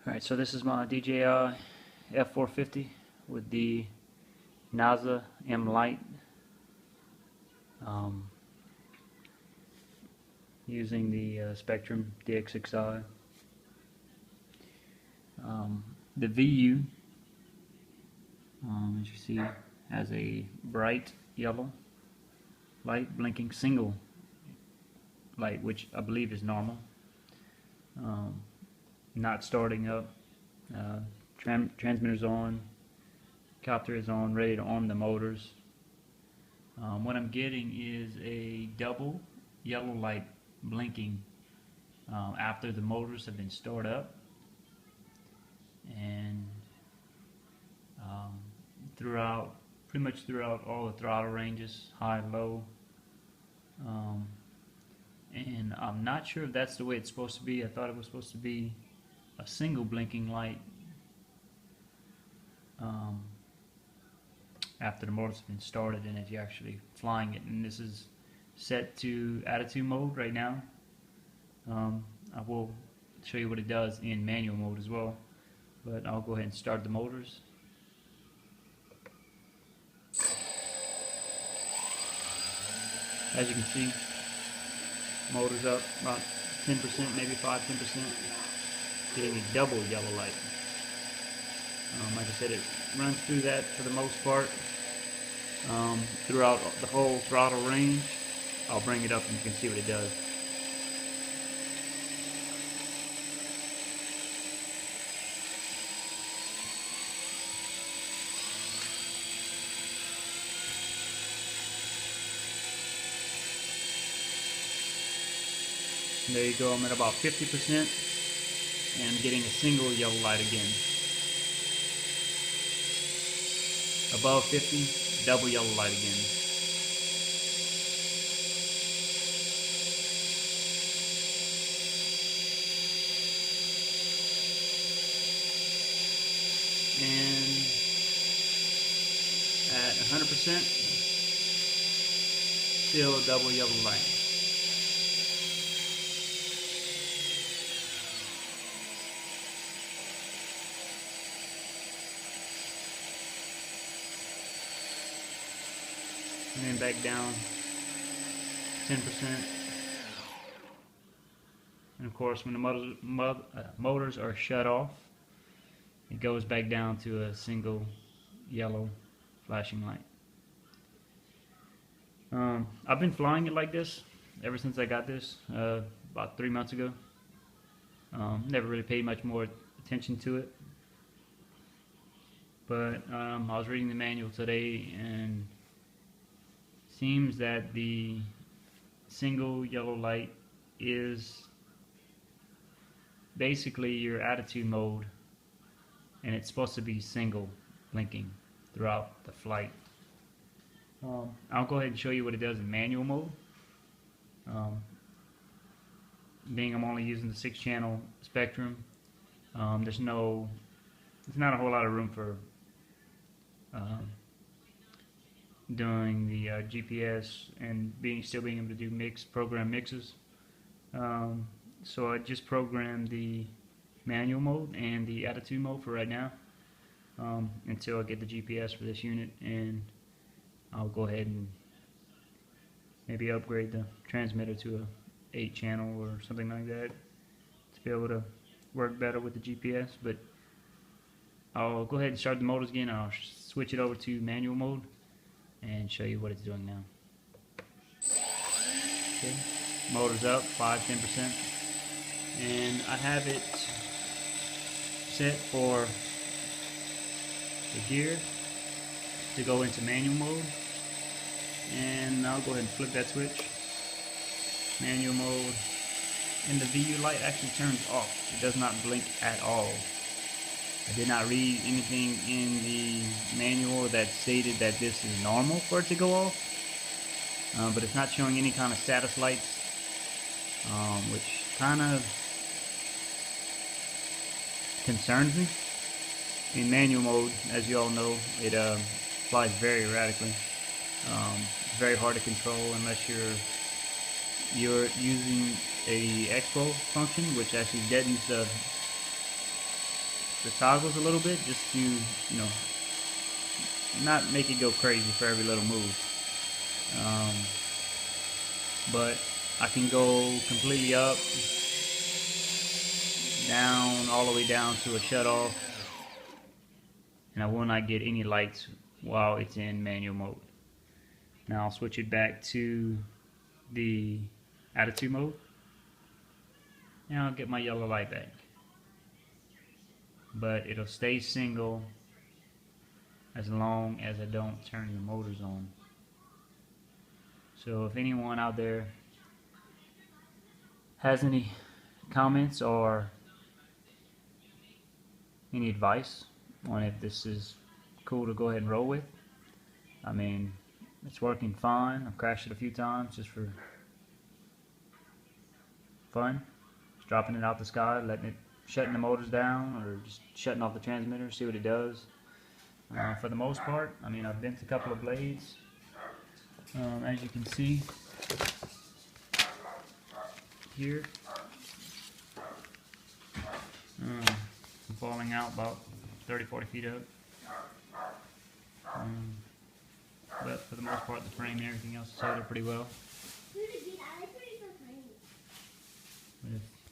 Alright, so this is my Dji F450 with the Naza M Lite, using the Spektrum DX6I. The VU, as you see, has a bright yellow light blinking single light, which I believe is normal. Not starting up. Transmitter's on, copter is on, ready to arm the motors. What I'm getting is a double yellow light blinking after the motors have been started up, and pretty much throughout all the throttle ranges, high, low. And I'm not sure if that's the way it's supposed to be. I thought it was supposed to be a single blinking light after the motors have been started and if you're actually flying it. And this is set to attitude mode right now. I will show you what it does in manual mode as well, but I'll go ahead and start the motors. As you can see, motor's up about 10%, maybe 5-10%, getting a double yellow light. Like I said, it runs through that for the most part, throughout the whole throttle range. I'll bring it up and you can see what it does. And there you go, I'm at about 50% and I'm getting a single yellow light again. Above 50, double yellow light again. And at 100%, still a double yellow light. And then back down 10%. And of course, when the motors are shut off, it goes back down to a single yellow flashing light. I've been flying it like this ever since I got this about 3 months ago. Never really paid much more attention to it, but I was reading the manual today, and seems that the single yellow light is basically your attitude mode, and it's supposed to be single blinking throughout the flight. I'll go ahead and show you what it does in manual mode. Being I'm only using the 6-channel Spektrum, there's not a whole lot of room for doing the GPS and still being able to do program mixes. So I just programmed the manual mode and the attitude mode for right now, until I get the GPS for this unit, and I'll go ahead and maybe upgrade the transmitter to a 8-channel or something like that to be able to work better with the GPS. But I'll go ahead and start the motors again. I'll switch it over to manual mode and show you what it's doing now. Okay, motor's up 5-10%, and I have it set for the gear to go into manual mode, and I'll go ahead and flip that switch. Manual mode, and the VU light actually turns off. It does not blink at all. I did not read anything in the manual that stated that this is normal for it to go off, but it's not showing any kind of status lights, which kind of concerns me. In manual mode, as you all know, it flies very erratically. It's very hard to control unless you're using a expo function, which actually deadens the the toggles a little bit, just to, you know, not make it go crazy for every little move. But I can go completely up, down, all the way down to a shut off, and I will not get any lights while it's in manual mode. Now I'll switch it back to the attitude mode, and I'll get my yellow light back. But it'll stay single as long as I don't turn the motors on. So if anyone out there has any comments or any advice on if this is cool to go ahead and roll with, I mean, it's working fine. I've crashed it a few times just for fun. Just dropping it out the sky, letting it, shutting the motors down, or just shutting off the transmitter, see what it does. For the most part, I mean, I've bent a couple of blades. As you can see here, I'm falling out about 30-40 feet up. But for the most part, the frame and everything else is held up pretty well. But if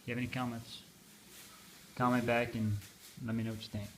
you have any comments, comment back and let me know what you think.